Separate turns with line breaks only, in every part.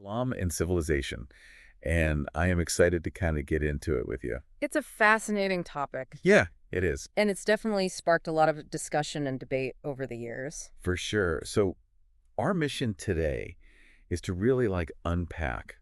Islam and civilization, and I am excited to kind of get into it with you.
It's a fascinating topic,
Yeah, it is.
and it's definitely sparked a lot of discussion and debate over the years.
For sure. So our mission today is to really unpack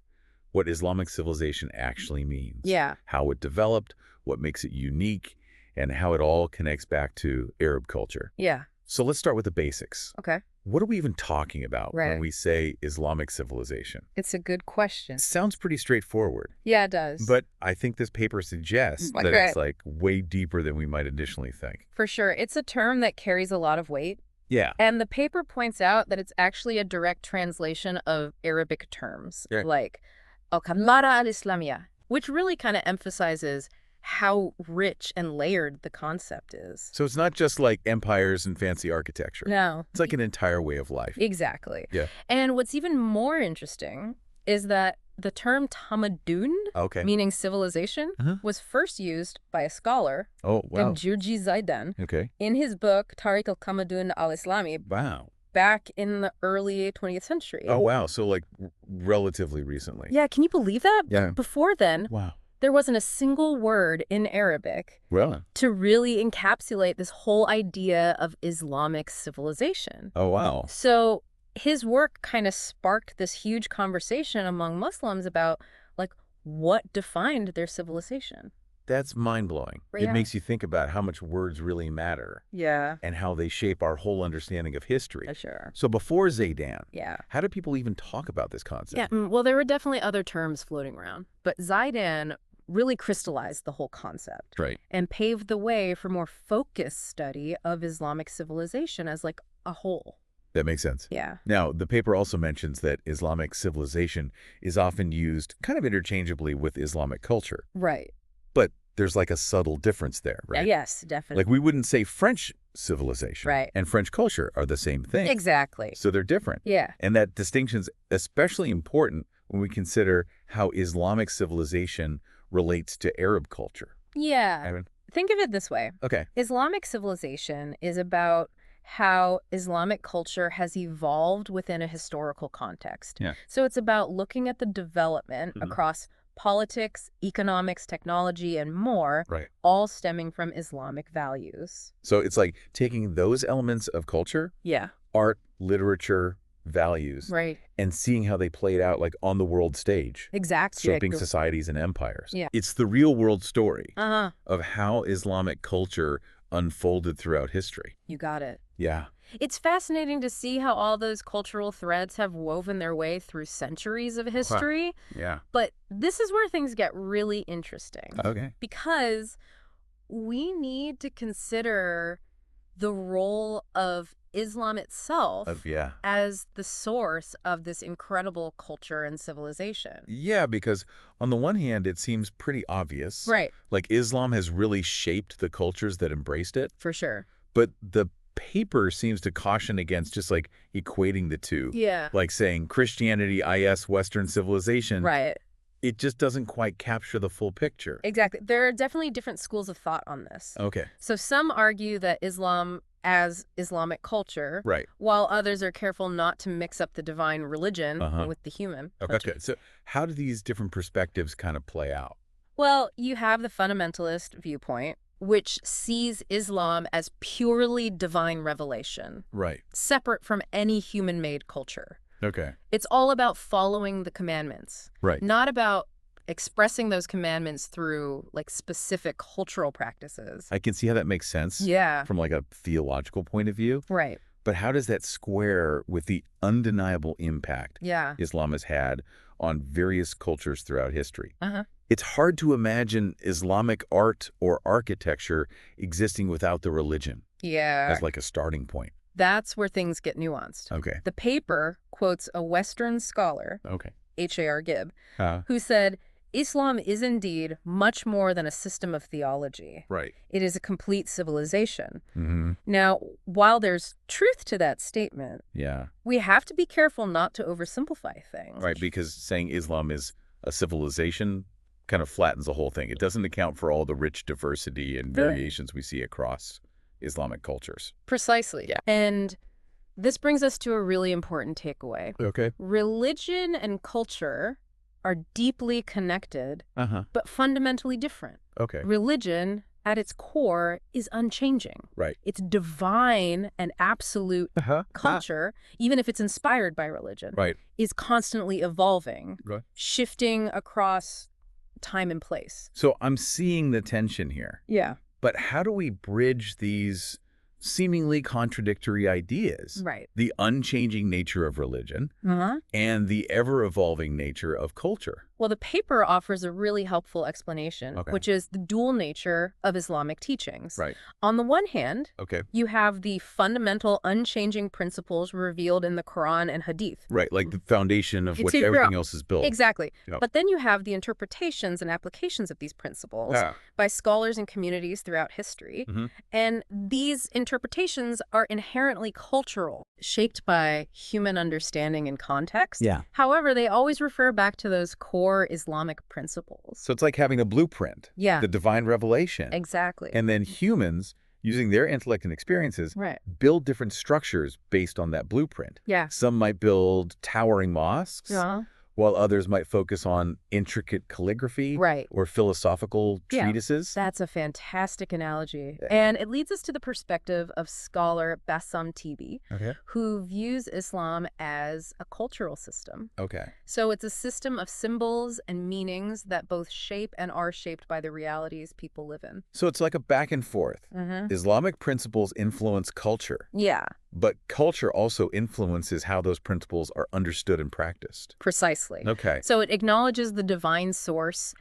what Islamic civilization actually means.
Yeah.
How it developed, what makes it unique, and how it all connects back to Arab culture.
Yeah.
So let's start with the basics.
Okay.
What are we even talking about when we say Islamic civilization?
It's a good question.
It sounds pretty straightforward.
Yeah, it does.
But I think this paper suggests that it's way deeper than we might initially think.
For sure. It's a term that carries a lot of weight.
Yeah.
And the paper points out that it's actually a direct translation of Arabic terms, like Al-Kamara al-Islamiyya, which really kind of emphasizes how rich and layered the concept is.
So it's not just like empires and fancy architecture.
No.
It's like an entire way of life.
Exactly.
Yeah.
And what's even more interesting is that the term tamadun, meaning civilization, was first used by a scholar named Jurji Zaidan in his book Tariq al-Kamadun al-Islami back in the early 20th century.
Oh, wow. So relatively recently.
Yeah, can you believe that?
Yeah.
Before then, there wasn't a single word in Arabic to really encapsulate this whole idea of Islamic civilization.
Oh, wow.
So his work kind of sparked this huge conversation among Muslims about, what defined their civilization.
That's mind-blowing. It makes you think about how much words really matter.
Yeah.
And how they shape our whole understanding of history.
Sure.
So before Zaidan,
Yeah.
how did people even talk about this concept?
Yeah, well, there were definitely other terms floating around. But Zaidan really crystallized the whole concept.
Right.
And paved the way for more focused study of Islamic civilization as a whole.
That makes sense.
Yeah.
Now, the paper also mentions that Islamic civilization is often used kind of interchangeably with Islamic culture.
Right.
But there's a subtle difference there, right?
Yes, definitely.
We wouldn't say French civilization and French culture are the same thing.
Exactly.
So they're different.
Yeah.
And that distinction's especially important when we consider how Islamic civilization relates to Arab culture.
Yeah. Think of it this way.
Okay.
Islamic civilization is about how Islamic culture has evolved within a historical context.
Yeah.
So it's about looking at the development across politics, economics, technology, and more, all stemming from Islamic values.
So it's like taking those elements of culture, art, literature, values, and seeing how they played out on the world stage.
Exactly.
Shaping societies and empires.
Yeah.
It's the real world story of how Islamic culture unfolded throughout history.
You got it.
Yeah.
It's fascinating to see how all those cultural threads have woven their way through centuries of history.
Yeah.
But this is where things get really interesting.
Okay.
Because we need to consider the role of Islam itself as the source of this incredible culture and civilization.
Yeah, because on the one hand, it seems pretty obvious.
Right.
Islam has really shaped the cultures that embraced it.
For sure.
But the paper seems to caution against just equating the two.
Yeah.
Saying Christianity, IS, Western civilization.
Right.
It just doesn't quite capture the full picture.
Exactly. There are definitely different schools of thought on this.
Okay.
So some argue that Islam as Islamic culture, while others are careful not to mix up the divine religion with the human.
Okay. So how do these different perspectives kind of play out?
Well, you have the fundamentalist viewpoint, which sees Islam as purely divine revelation.
Right.
Separate from any human-made culture.
Okay.
It's all about following the commandments.
Right.
Not about expressing those commandments through specific cultural practices.
I can see how that makes sense.
Yeah.
From a theological point of view.
Right.
But how does that square with the undeniable impact Islam has had on various cultures throughout history? It's hard to imagine Islamic art or architecture existing without the religion.
Yeah.
As a starting point.
That's where things get nuanced.
Okay.
The paper quotes a Western scholar, H.A.R. Gibb, who said, Islam is indeed much more than a system of theology.
Right.
It is a complete civilization. Now, while there's truth to that statement, we have to be careful not to oversimplify things.
Right, because saying Islam is a civilization kind of flattens the whole thing. It doesn't account for all the rich diversity and variations we see across Islamic cultures.
Precisely. Yeah. And This brings us to a really important takeaway.
Okay.
Religion and culture are deeply connected, but fundamentally different.
Okay.
Religion, at its core, is unchanging.
Right.
It's divine and absolute. Culture, even if it's inspired by religion, is constantly evolving, shifting across time and place.
So I'm seeing the tension here.
Yeah.
But how do we bridge these seemingly contradictory ideas?
Right.
The unchanging nature of religion and the ever-evolving nature of culture.
Well, the paper offers a really helpful explanation, which is the dual nature of Islamic teachings.
Right.
On the one hand, you have the fundamental unchanging principles revealed in the Quran and Hadith.
Right, like the foundation of which everything else is built.
Exactly. Yep. But then you have the interpretations and applications of these principles by scholars and communities throughout history. And these interpretations are inherently cultural, shaped by human understanding and context.
Yeah.
However, they always refer back to those core Islamic principles.
So it's like having a blueprint.
Yeah.
The divine revelation.
Exactly.
And then humans, using their intellect and experiences, build different structures based on that blueprint.
Yeah.
Some might build towering mosques, while others might focus on intricate calligraphy or philosophical treatises.
That's a fantastic analogy. And it leads us to the perspective of scholar Bassam Tibi, who views Islam as a cultural system. So it's a system of symbols and meanings that both shape and are shaped by the realities people live in.
So it's like a back and forth. Islamic principles influence culture.
Yeah.
But culture also influences how those principles are understood and practiced.
Precisely.
Okay.
So it acknowledges the divine source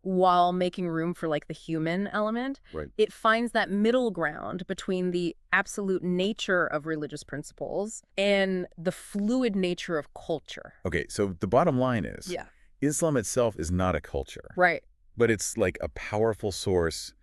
while making room for like the human element. It finds that middle ground between the absolute nature of religious principles and the fluid nature of culture.
Okay, so the bottom line is Islam itself is not a culture.
Right.
But it's like a powerful source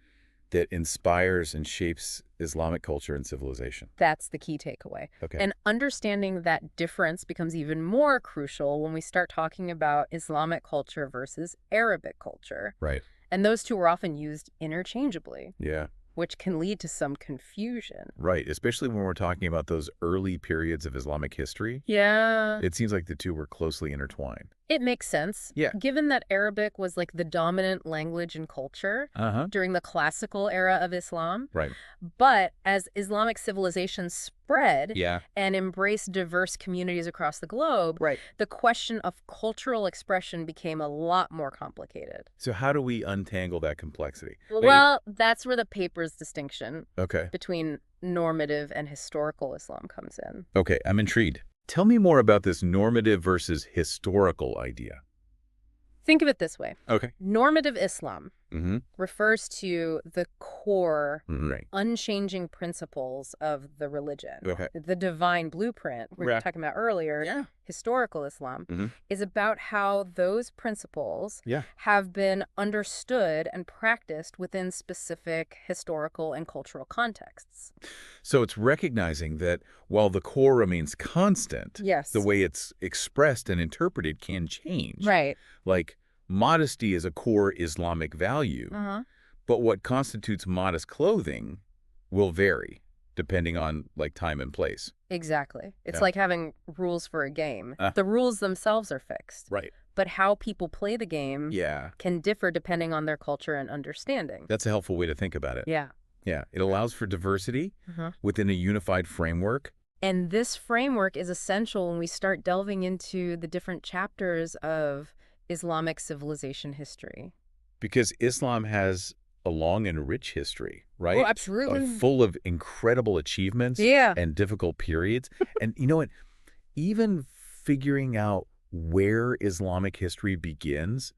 that inspires and shapes Islamic culture and civilization.
That's the key takeaway. And understanding that difference becomes even more crucial when we start talking about Islamic culture versus Arabic culture.
Right.
And those two are often used interchangeably.
Yeah.
Which can lead to some confusion.
Right, especially when we're talking about those early periods of Islamic history.
Yeah.
It seems like the two were closely intertwined.
It makes sense.
Yeah.
Given that Arabic was like the dominant language and culture during the classical era of Islam.
Right.
But as Islamic civilization spread and embraced diverse communities across the globe, the question of cultural expression became a lot more complicated.
So how do we untangle that complexity?
Well, that's where the paper's distinction between normative and historical Islam comes in.
Okay, I'm intrigued. Tell me more about this normative versus historical idea.
Think of it this way.
Okay.
Normative Islam refers to the core, unchanging principles of the religion. The divine blueprint we were talking about earlier, historical Islam, is about how those principles have been understood and practiced within specific historical and cultural contexts.
So it's recognizing that while the core remains constant, the way it's expressed and interpreted can change.
Right.
Like, modesty is a core Islamic value, but what constitutes modest clothing will vary depending on like time and place.
Exactly. It's like having rules for a game. The rules themselves are fixed.
Right.
But how people play the game can differ depending on their culture and understanding.
That's a helpful way to think about it.
Yeah.
Yeah. It allows for diversity within a unified framework.
And this framework is essential when we start delving into the different chapters of Islamic civilization history.
Because Islam has a long and rich history, right?
Oh, absolutely.
Full of incredible achievements and difficult periods. And you know what? Even figuring out where Islamic history begins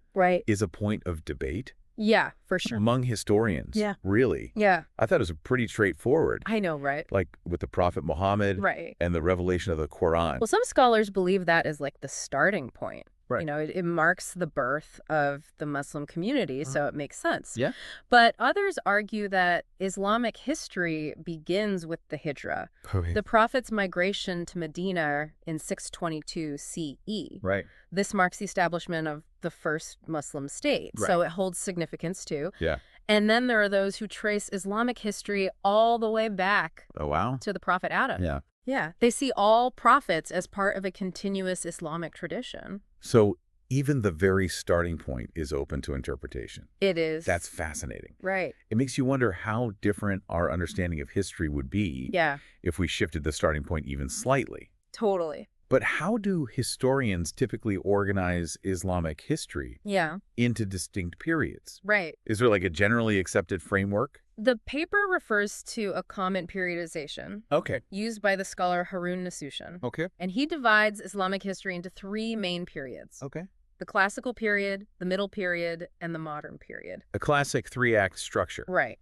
is a point of debate.
Yeah, for sure.
Among historians.
Yeah.
Really.
Yeah.
I thought it was pretty straightforward.
I know, right?
Like with the Prophet Muhammad and the revelation of the Quran.
Well, some scholars believe that is like the starting point.
Right.
You know, it marks the birth of the Muslim community, so it makes sense.
Yeah.
But others argue that Islamic history begins with the Hijra, the Prophet's migration to Medina in 622 CE.
Right.
This marks the establishment of the first Muslim state, so it holds significance too.
Yeah.
And then there are those who trace Islamic history all the way back
to the
Prophet Adam.
Yeah.
Yeah, they see all prophets as part of a continuous Islamic tradition.
So even the very starting point is open to interpretation.
It is.
That's fascinating.
Right.
It makes you wonder how different our understanding of history would be if we shifted the starting point even slightly.
Totally.
But how do historians typically organize Islamic history into distinct periods?
Right.
Is there like a generally accepted framework?
The paper refers to a common periodization used by the scholar Harun Nasution. And he divides Islamic history into 3 main periods. The classical period, the middle period, and the modern period.
A classic 3-act structure.
Right.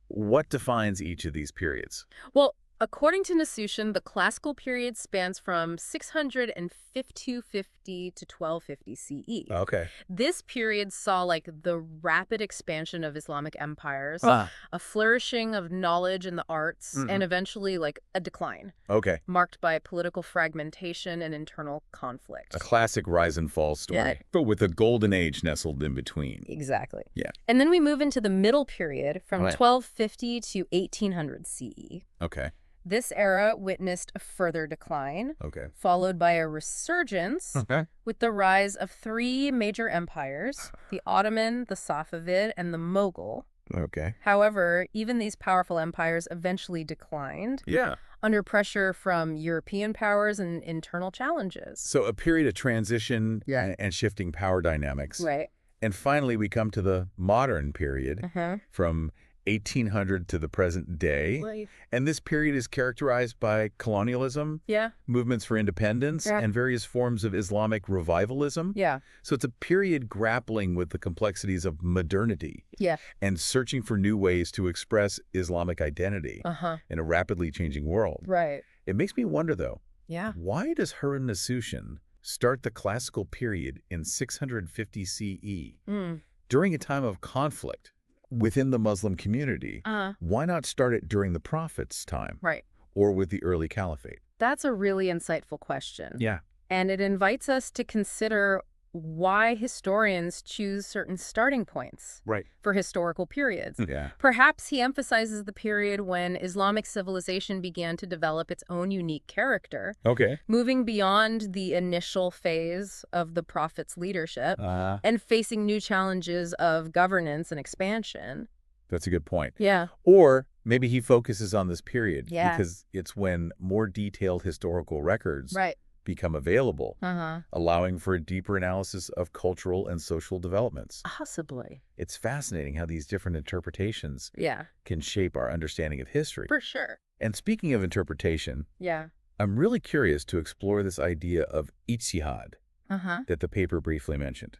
What defines each of these periods?
Well, according to Nasution, the classical period spans from 652 to 1250 CE. This period saw like the rapid expansion of Islamic empires, a flourishing of knowledge and the arts, and eventually like a decline. Marked by political fragmentation and internal conflict.
A classic rise and fall story, but with a golden age nestled in between.
Exactly. And then we move into the middle period from 1250 to 1800 CE. This era witnessed a further decline, followed by a resurgence with the rise of 3 major empires, the Ottoman, the Safavid, and the Mughal. However, even these powerful empires eventually declined under pressure from European powers and internal challenges.
So a period of transition and shifting power dynamics. And finally, we come to the modern period from 1800 to the present day. And this period is characterized by colonialism, movements for independence, and various forms of Islamic revivalism. So it's a period grappling with the complexities of modernity and searching for new ways to express Islamic identity in a rapidly changing world. It makes me wonder, though, why does Harun Nasution start the classical period in 650 CE during a time of conflict within the Muslim community? Why not start it during the Prophet's time? Or with the early caliphate?
That's a really insightful question. And it invites us to consider why historians choose certain starting points for historical periods. Perhaps he emphasizes the period when Islamic civilization began to develop its own unique character, moving beyond the initial phase of the Prophet's leadership and facing new challenges of governance and expansion.
That's a good point. Or maybe he focuses on this period because it's when more detailed historical records become available, allowing for a deeper analysis of cultural and social developments.
Possibly.
It's fascinating how these different interpretations can shape our understanding of history.
For sure.
And speaking of interpretation, I'm really curious to explore this idea of ijtihad that the paper briefly mentioned.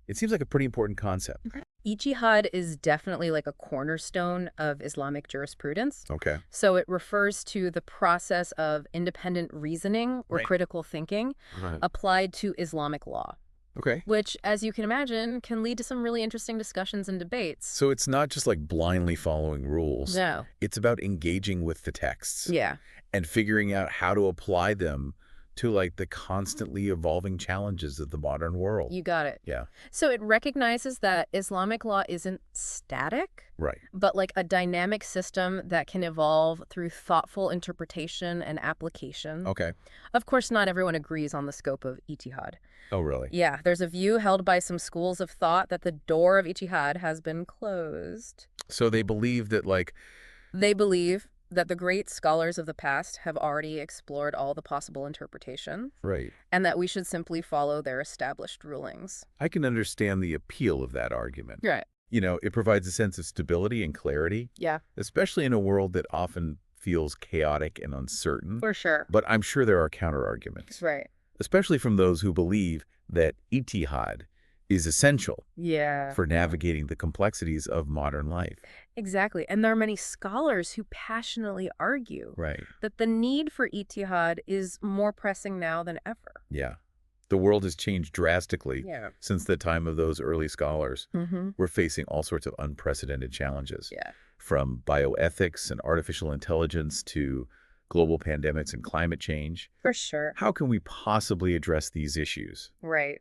It seems like a pretty important concept.
Ijtihad is definitely like a cornerstone of Islamic jurisprudence. So it refers to the process of independent reasoning or critical thinking applied to Islamic law. Which, as you can imagine, can lead to some really interesting discussions and debates.
So it's not just like blindly following rules.
No.
It's about engaging with the texts. And figuring out how to apply them to like the constantly evolving challenges of the modern world.
You got it. So it recognizes that Islamic law isn't static, but like a dynamic system that can evolve through thoughtful interpretation and application. Of course, not everyone agrees on the scope of ijtihad.
Oh, really?
There's a view held by some schools of thought that the door of ijtihad has been closed.
So they believe that
They believe that the great scholars of the past have already explored all the possible interpretations. And that we should simply follow their established rulings.
I can understand the appeal of that argument. You know, it provides a sense of stability and clarity. Especially in a world that often feels chaotic and uncertain.
For sure.
But I'm sure there are counter-arguments. Especially from those who believe that ijtihad is essential for navigating the complexities of modern life.
Exactly. And there are many scholars who passionately argue that the need for ijtihad is more pressing now than ever.
The world has changed drastically since the time of those early scholars. We're facing all sorts of unprecedented challenges, from bioethics and artificial intelligence to global pandemics and climate change.
For sure.
How can we possibly address these issues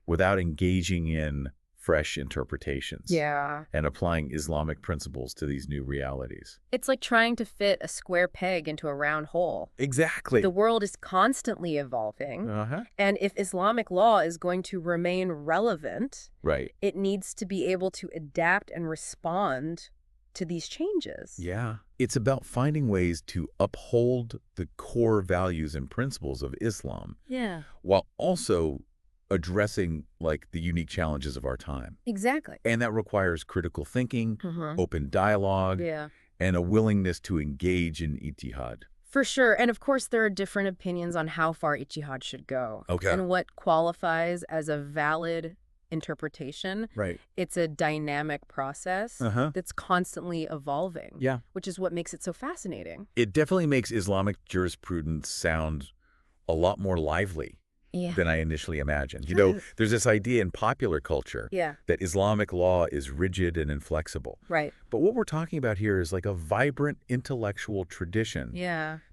without engaging in fresh interpretations.
Yeah.
And applying Islamic principles to these new realities.
It's like trying to fit a square peg into a round hole.
Exactly.
The world is constantly evolving. And if Islamic law is going to remain relevant, it needs to be able to adapt and respond to these changes.
Yeah. It's about finding ways to uphold the core values and principles of Islam.
Yeah.
While also addressing the unique challenges of our time.
Exactly.
And that requires critical thinking, open dialogue, and a willingness to engage in ijtihad.
For sure. And of course, there are different opinions on how far ijtihad should go. And what qualifies as a valid interpretation. It's a dynamic process that's constantly evolving, which is what makes it so fascinating.
It definitely makes Islamic jurisprudence sound a lot more lively than I initially imagined. You know, there's this idea in popular culture that Islamic law is rigid and inflexible. But what we're talking about here is like a vibrant intellectual tradition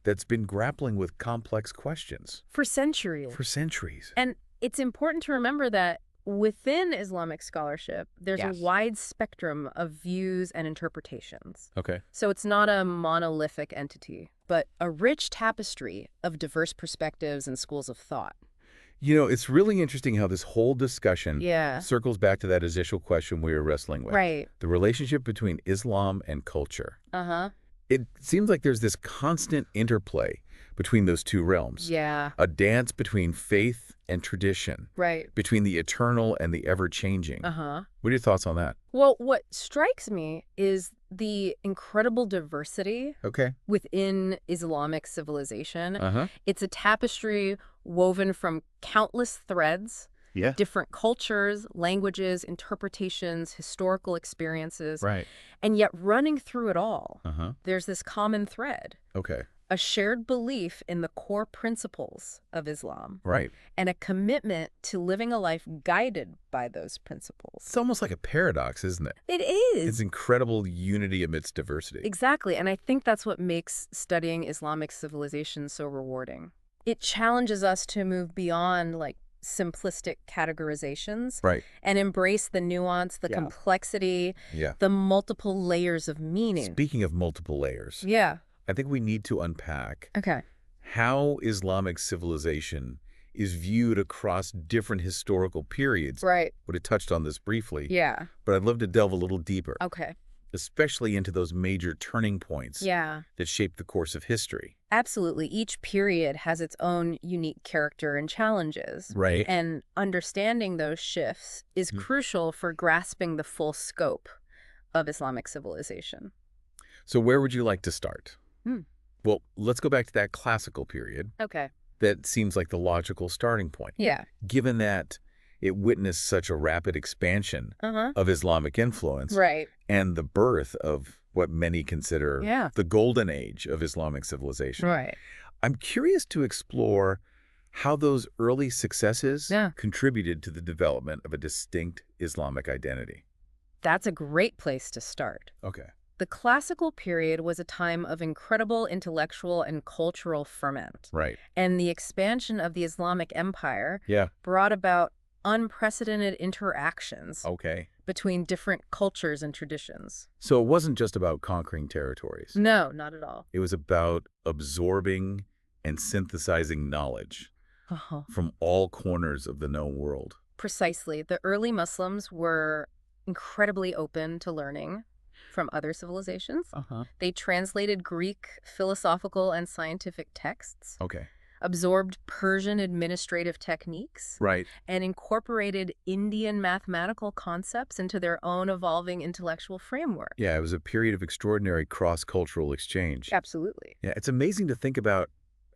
that's been grappling with complex questions.
For centuries.
For centuries.
And it's important to remember that within Islamic scholarship, there's a wide spectrum of views and interpretations. So it's not a monolithic entity, but a rich tapestry of diverse perspectives and schools of thought.
You know, it's really interesting how this whole discussion circles back to that initial question we were wrestling with. The relationship between Islam and culture. It seems like there's this constant interplay between those two realms. A dance between faith and tradition. Between the eternal and the ever-changing. What are your thoughts on that?
Well, what strikes me is the incredible diversity within Islamic civilization. It's a tapestry woven from countless threads, different cultures, languages, interpretations, historical experiences. And yet running through it all, there's this common thread. A shared belief in the core principles of Islam. And a commitment to living a life guided by those principles.
It's almost like a paradox, isn't it?
It is.
It's incredible unity amidst diversity.
Exactly. And I think that's what makes studying Islamic civilization so rewarding. It challenges us to move beyond simplistic categorizations and embrace the nuance, the complexity, the multiple layers of meaning.
Speaking of multiple layers. I think we need to unpack how Islamic civilization is viewed across different historical periods.
Right.
Would have touched on this briefly.
Yeah.
But I'd love to delve a little deeper.
Okay.
Especially into those major turning points that shape the course of history.
Absolutely. Each period has its own unique character and challenges.
Right.
And understanding those shifts is crucial for grasping the full scope of Islamic civilization.
So where would you like to start? Well, let's go back to that classical period.
Okay.
That seems like the logical starting point.
Yeah.
Given that it witnessed such a rapid expansion of Islamic influence.
Right.
And the birth of what many consider the golden age of Islamic civilization.
Right.
I'm curious to explore how those early successes contributed to the development of a distinct Islamic identity.
That's a great place to start.
Okay.
The classical period was a time of incredible intellectual and cultural ferment.
Right.
And the expansion of the Islamic Empire brought about unprecedented interactions between different cultures and traditions.
So it wasn't just about conquering territories.
No, not at all.
It was about absorbing and synthesizing knowledge from all corners of the known world.
Precisely. The early Muslims were incredibly open to learning from other civilizations. They translated Greek philosophical and scientific texts. Absorbed Persian administrative techniques. And incorporated Indian mathematical concepts into their own evolving intellectual framework.
Yeah, it was a period of extraordinary cross-cultural exchange.
Absolutely.
Yeah, it's amazing to think about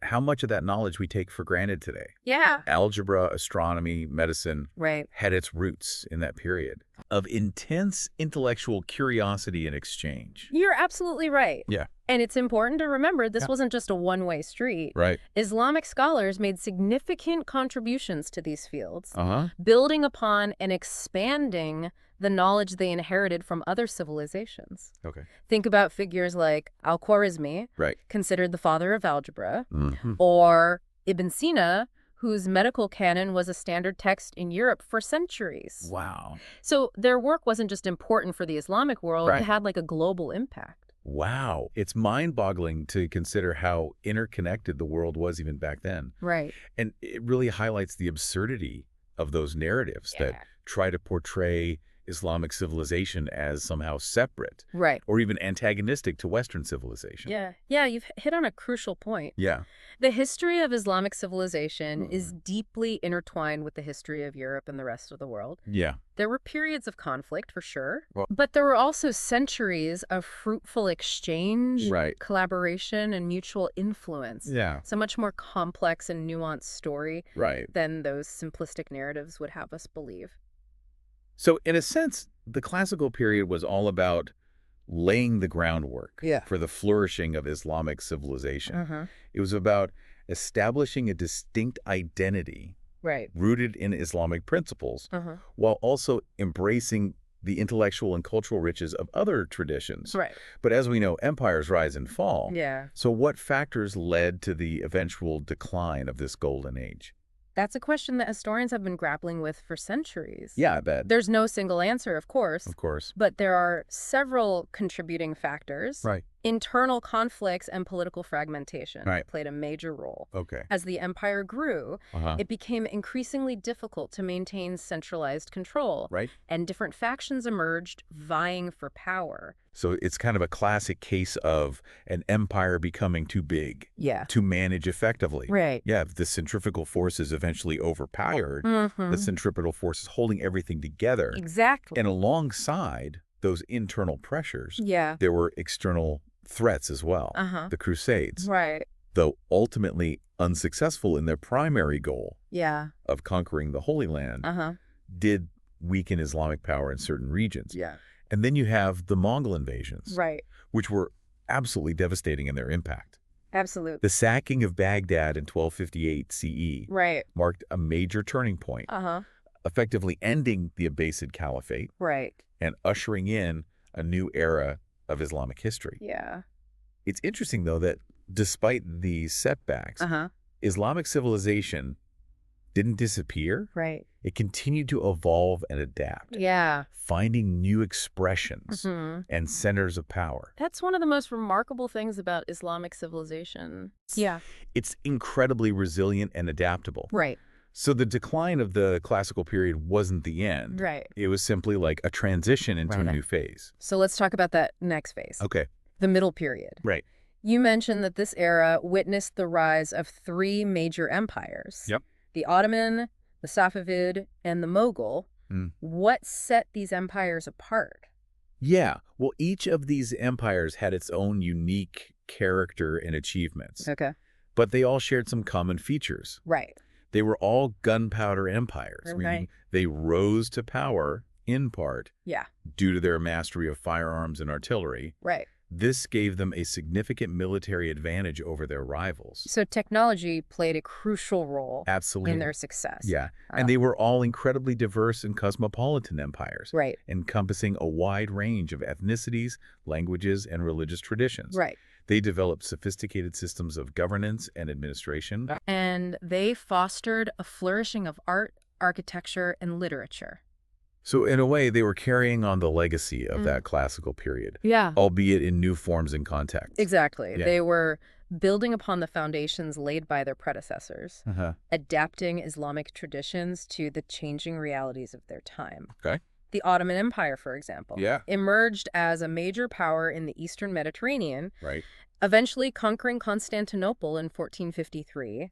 how much of that knowledge we take for granted today.
Yeah.
Algebra, astronomy, medicine had its roots in that period of intense intellectual curiosity and exchange.
You're absolutely right.
Yeah.
And it's important to remember this wasn't just a one-way street.
Right.
Islamic scholars made significant contributions to these fields, building upon and expanding the knowledge they inherited from other civilizations. Think about figures like Al-Khwarizmi, considered the father of algebra, or Ibn Sina, whose medical canon was a standard text in Europe for centuries.
Wow.
So their work wasn't just important for the Islamic world, it had like a global impact.
Wow. It's mind-boggling to consider how interconnected the world was even back then.
Right.
And it really highlights the absurdity of those narratives that try to portray Islamic civilization as somehow separate.
Right.
Or even antagonistic to Western civilization.
Yeah. Yeah, you've hit on a crucial point.
Yeah.
The history of Islamic civilization is deeply intertwined with the history of Europe and the rest of the world.
Yeah.
There were periods of conflict, for sure, but there were also centuries of fruitful exchange, collaboration, and mutual influence.
Yeah.
It's a much more complex and nuanced story than those simplistic narratives would have us believe.
So, in a sense, the classical period was all about laying the groundwork for the flourishing of Islamic civilization. It was about establishing a distinct identity rooted in Islamic principles, while also embracing the intellectual and cultural riches of other traditions. But as we know, empires rise and fall. So what factors led to the eventual decline of this golden age?
That's a question that historians have been grappling with for centuries.
Yeah, I bet.
There's no single answer, of course.
Of course.
But there are several contributing factors. Internal conflicts and political fragmentation played a major role. As the empire grew, it became increasingly difficult to maintain centralized control. And different factions emerged vying for power.
So it's kind of a classic case of an empire becoming too big to manage effectively. Yeah, if the centrifugal forces eventually overpowered, the centripetal forces holding everything together.
Exactly.
And alongside those internal pressures, there were external threats as well. The Crusades. Though ultimately unsuccessful in their primary goal of conquering the Holy Land, did weaken Islamic power in certain regions. And then you have the Mongol invasions, which were absolutely devastating in their impact.
Absolutely.
The sacking of Baghdad in 1258 CE marked a major turning point, effectively ending the Abbasid Caliphate and ushering in a new era of Islamic history. It's interesting, though, that despite these setbacks, Islamic civilization didn't disappear. It continued to evolve and adapt. Finding new expressions and centers of power.
That's one of the most remarkable things about Islamic civilization.
It's incredibly resilient and adaptable. So the decline of the classical period wasn't the end. It was simply like a transition into a new phase.
So let's talk about that next phase.
Okay.
The middle period. You mentioned that this era witnessed the rise of three major empires. The Ottoman, the Safavid, and the Mughal. What set these empires apart?
Yeah, well, each of these empires had its own unique character and achievements. But they all shared some common features. They were all gunpowder empires, meaning they rose to power, in part, due to their mastery of firearms and artillery. This gave them a significant military advantage over their rivals.
So technology played a crucial role
in
their success.
And they were all incredibly diverse and cosmopolitan empires, encompassing a wide range of ethnicities, languages, and religious traditions. They developed sophisticated systems of governance and administration.
And they fostered a flourishing of art, architecture, and literature.
So in a way, they were carrying on the legacy of that classical period, albeit in new forms and contexts.
Exactly. They were building upon the foundations laid by their predecessors, adapting Islamic traditions to the changing realities of their time. The Ottoman Empire, for example, emerged as a major power in the Eastern Mediterranean, eventually conquering Constantinople in 1453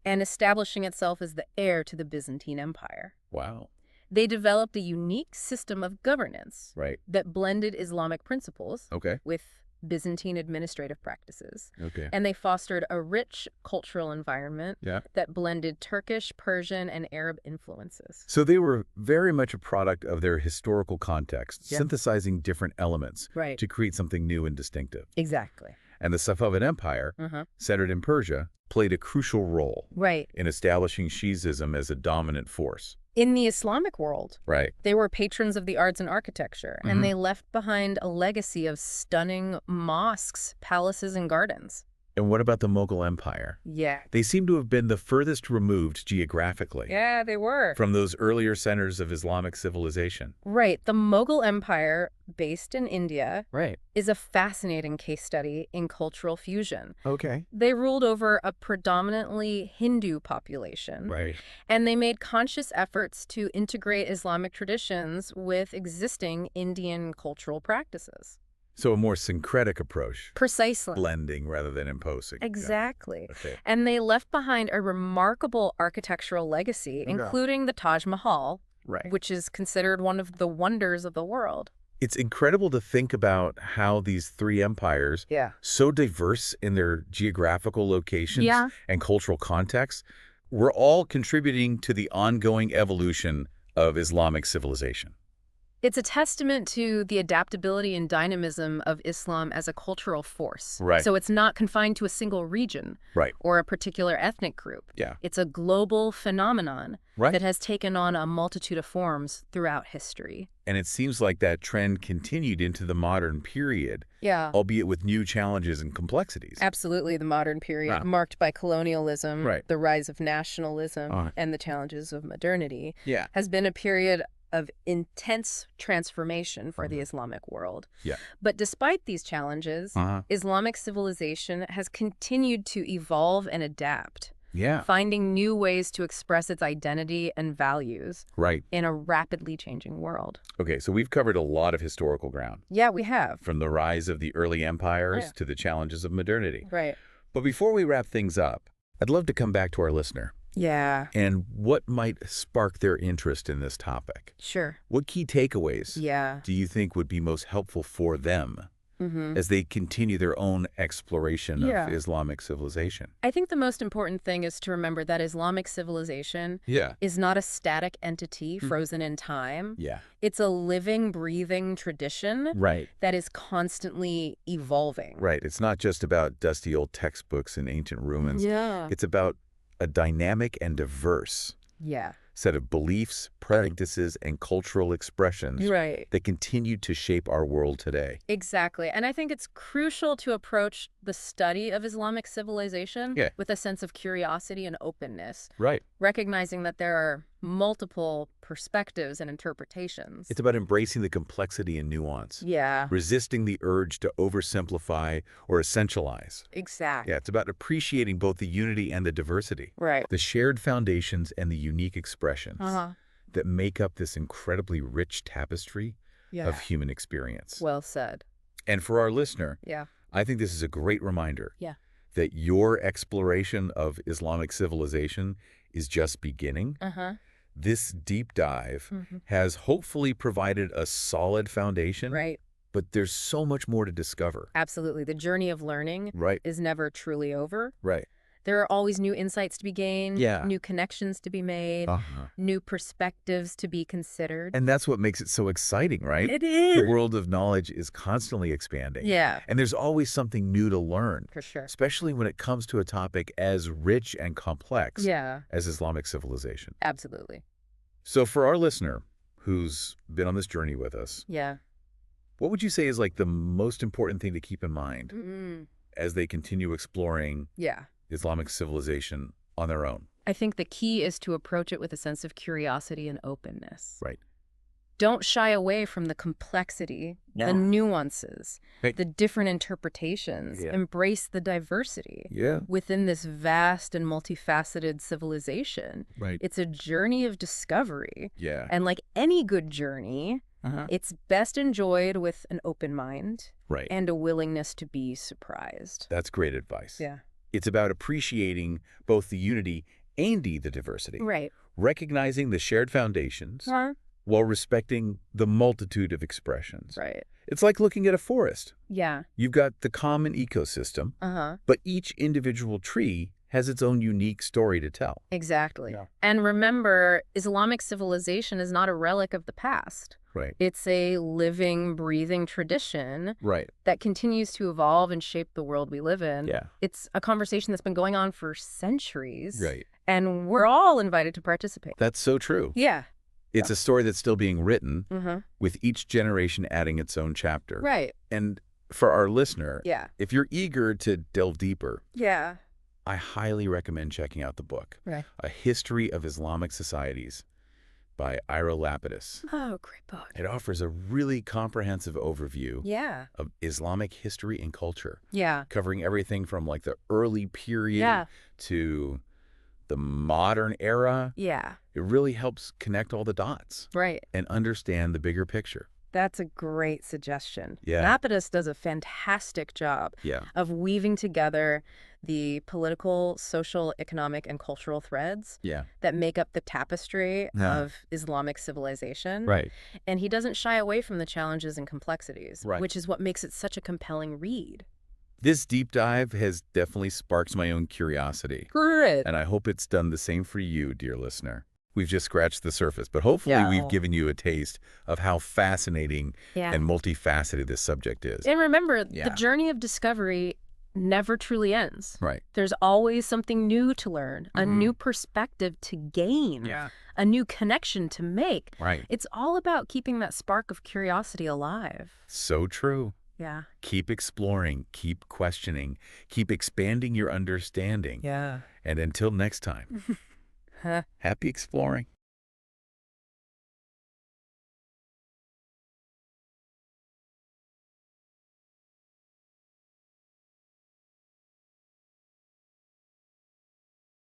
and establishing itself as the heir to the Byzantine Empire.
Wow.
They developed a unique system of governance that blended Islamic principles with Byzantine administrative practices. And they fostered a rich cultural environment that blended Turkish, Persian, and Arab influences.
So they were very much a product of their historical context, synthesizing different elements to create something new and distinctive.
Exactly.
And the Safavid Empire, centered in Persia, played a crucial role in establishing Shi'ism as a dominant force.
In the Islamic world, they were patrons of the arts and architecture, and they left behind a legacy of stunning mosques, palaces, and gardens.
And what about the Mughal Empire?
Yeah.
They seem to have been the furthest removed geographically.
Yeah, they were.
From those earlier centers of Islamic civilization.
Right. The Mughal Empire, based in India,
Right.
is a fascinating case study in cultural fusion.
Okay.
They ruled over a predominantly Hindu population.
Right.
And they made conscious efforts to integrate Islamic traditions with existing Indian cultural practices.
So a more syncretic approach.
Precisely.
Blending rather than imposing.
Exactly.
Yeah. Okay.
And they left behind a remarkable architectural legacy, including the Taj Mahal, which is considered one of the wonders of the world.
It's incredible to think about how these three empires, so diverse in their geographical locations and cultural contexts, were all contributing to the ongoing evolution of Islamic civilization.
It's a testament to the adaptability and dynamism of Islam as a cultural force.
Right.
So it's not confined to a single region or a particular ethnic group.
Yeah.
It's a global phenomenon that has taken on a multitude of forms throughout history.
And it seems like that trend continued into the modern period, albeit with new challenges and complexities.
Absolutely. The modern period, marked by colonialism, the rise of nationalism, and the challenges of modernity, has been a period of intense transformation for the Islamic world. But despite these challenges, Islamic civilization has continued to evolve and adapt, finding new ways to express its identity and values in a rapidly changing world.
Okay, so we've covered a lot of historical ground.
Yeah, we have.
From the rise of the early empires to the challenges of modernity.
Right.
But before we wrap things up, I'd love to come back to our listener.
Yeah.
And what might spark their interest in this topic?
Sure.
What key takeaways do you think would be most helpful for them as they continue their own exploration of Islamic civilization?
I think the most important thing is to remember that Islamic civilization is not a static entity frozen in time. It's a living, breathing tradition that is constantly evolving.
Right. It's not just about dusty old textbooks and ancient ruins. It's about a dynamic and diverse set of beliefs, practices, and cultural expressions that continue to shape our world today.
Exactly. And I think it's crucial to approach the study of Islamic civilization with a sense of curiosity and openness. Recognizing that there are multiple perspectives and interpretations.
It's about embracing the complexity and nuance. Resisting the urge to oversimplify or essentialize.
Exactly.
It's about appreciating both the unity and the diversity. The shared foundations and the unique expressions that make up this incredibly rich tapestry of human experience.
Well said.
And for our listener, I think this is a great reminder that your exploration of Islamic civilization is just beginning. This deep dive has hopefully provided a solid foundation, but there's so much more to discover.
Absolutely. The journey of learning is never truly over. There are always new insights to be gained, new connections to be made, new perspectives to be considered.
And that's what makes it so exciting, right?
It is.
The world of knowledge is constantly expanding. And there's always something new to learn.
For sure.
Especially when it comes to a topic as rich and complex as Islamic civilization.
Absolutely.
So for our listener who's been on this journey with us, what would you say is like the most important thing to keep in mind as they continue exploring Islamic civilization on their own?
I think the key is to approach it with a sense of curiosity and openness.
Right.
Don't shy away from the complexity, the nuances, the different interpretations. Embrace the diversity within this vast and multifaceted civilization. It's a journey of discovery. And like any good journey, it's best enjoyed with an open mind and a willingness to be surprised.
That's great advice. It's about appreciating both the unity and the diversity. Recognizing the shared foundations while respecting the multitude of expressions. It's like looking at a forest. You've got the common ecosystem, but each individual tree has its own unique story to tell.
Exactly. And remember, Islamic civilization is not a relic of the past. It's a living, breathing tradition that continues to evolve and shape the world we live in. It's a conversation that's been going on for centuries. And we're all invited to participate.
That's so true. It's a story that's still being written with each generation adding its own chapter. And for our listener, if you're eager to delve deeper, I highly recommend checking out the book, A History of Islamic Societies by Ira Lapidus.
Oh, great book.
It offers a really comprehensive overview of Islamic history and culture, covering everything from like the early period to the modern era. It really helps connect all the dots and understand the bigger picture.
That's a great suggestion. Lapidus does a fantastic job of weaving together the political, social, economic, and cultural threads that make up the tapestry of Islamic civilization. And he doesn't shy away from the challenges and complexities, which is what makes it such a compelling read.
This deep dive has definitely sparked my own curiosity.
Good.
And I hope it's done the same for you, dear listener. We've just scratched the surface, but hopefully we've given you a taste of how fascinating and multifaceted this subject is.
And remember, the journey of discovery never truly ends. There's always something new to learn, a new perspective to gain, a new connection to make. It's all about keeping that spark of curiosity alive.
So true. Keep exploring, keep questioning, keep expanding your understanding. And until next time. Happy exploring.